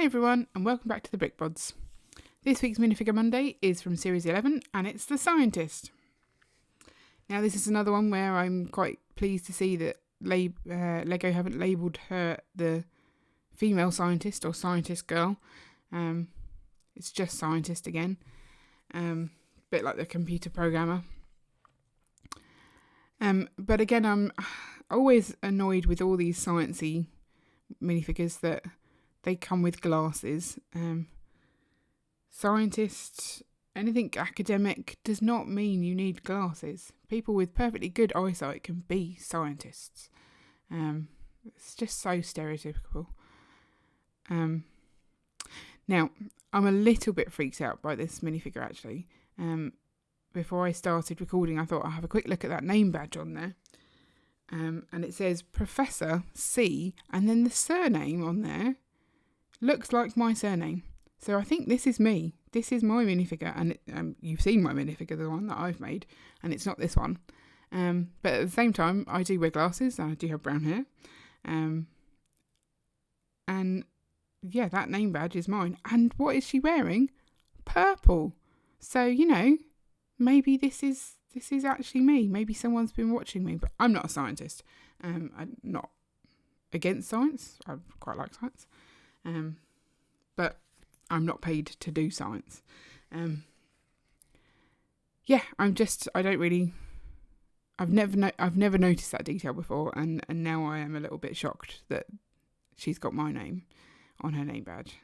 Hi everyone, and welcome back to the Brick Pods. This week's Minifigure Monday is from Series 11, and it's The Scientist. Now this is another one where I'm quite pleased to see that Lego haven't labelled her the female scientist or scientist girl. It's just scientist again. Bit like the computer programmer. But again, I'm always annoyed with all these sciencey minifigures that they come with glasses. Scientists, anything academic does not mean you need glasses. People with perfectly good eyesight can be scientists. It's just so stereotypical. Now, I'm a little bit freaked out by this minifigure actually. Before I started recording, I thought I'll have a quick look at that name badge on there. And it says Professor C, and then the surname on there looks like my surname. So I think this is me. This is my minifigure, and you've seen my minifigure, the one that I've made, and it's not this one. But at the same time, I do wear glasses, and I do have brown hair. And yeah, that name badge is mine. And what is she wearing? Purple. So, you know, maybe this is actually me. Maybe someone's been watching me, but I'm not a scientist. I'm not against science. I quite like science. But I'm not paid to do science. I've never noticed that detail before, and now I am a little bit shocked that she's got my name on her name badge.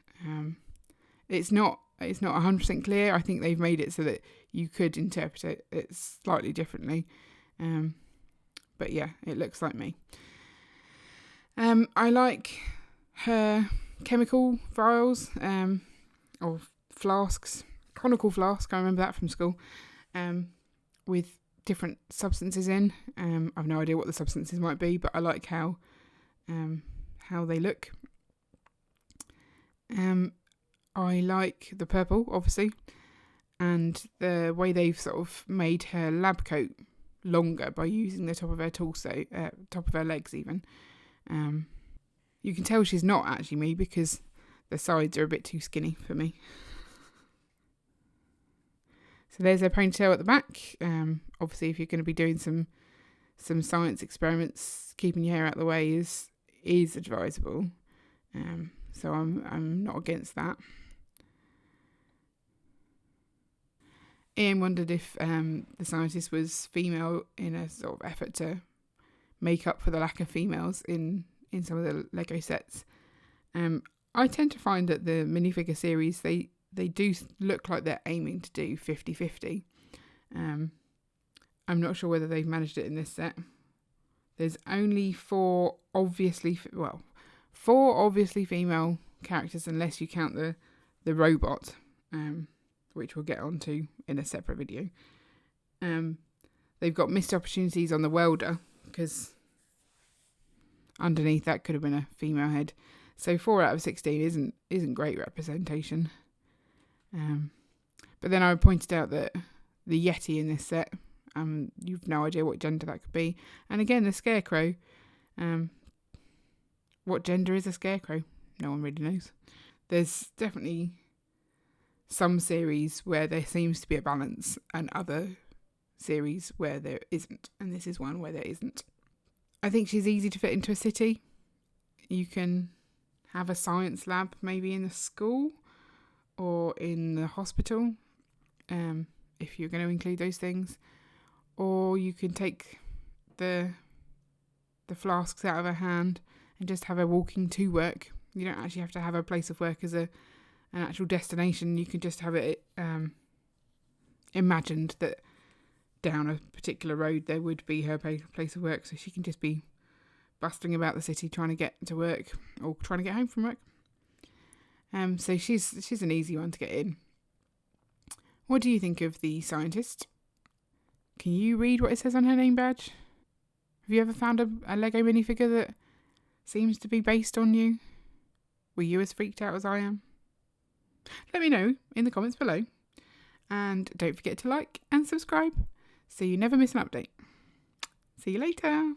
It's not 100% clear. I think they've made it so that you could interpret it slightly differently. But yeah, it looks like me. I like her chemical vials, or flasks, conical flask, I remember that from school, with different substances in. I've no idea what the substances might be, but I like how they look. I like the purple, obviously, and the way they've sort of made her lab coat longer by using the top of her torso, top of her legs even. You can tell she's not actually me because the sides are a bit too skinny for me. So there's her ponytail at the back. Obviously, if you're going to be doing some science experiments, keeping your hair out of the way is advisable. So I'm not against that. Ian wondered if the scientist was female in a sort of effort to make up for the lack of females in some of the Lego sets. I tend to find that the minifigure series, they do look like they're aiming to do 50-50. I'm not sure whether they've managed it in this set. There's only four obviously female characters, unless you count the robot, which we'll get onto in a separate video. They've got missed opportunities on the welder, because underneath that could have been a female head. So 4 out of 16 isn't great representation. But then I pointed out that the Yeti in this set, you've no idea what gender that could be. And again, the Scarecrow. What gender is a Scarecrow? No one really knows. There's definitely some series where there seems to be a balance, and other series where there isn't. And this is one where there isn't. I think she's easy to fit into a city. You can have a science lab maybe in the school or in the hospital, if you're going to include those things. Or you can take the flasks out of her hand and just have her walking to work. You don't actually have to have a place of work as an actual destination. You can just have it imagined that down a particular road there would be her place of work, so she can just be bustling about the city trying to get to work or trying to get home from work. So she's an easy one to get in. What do you think of the scientist? Can you read what it says on her name badge? Have you ever found a Lego minifigure that seems to be based on you? Were you as freaked out as I am? Let me know in the comments below. And don't forget to like and subscribe so you never miss an update. See you later.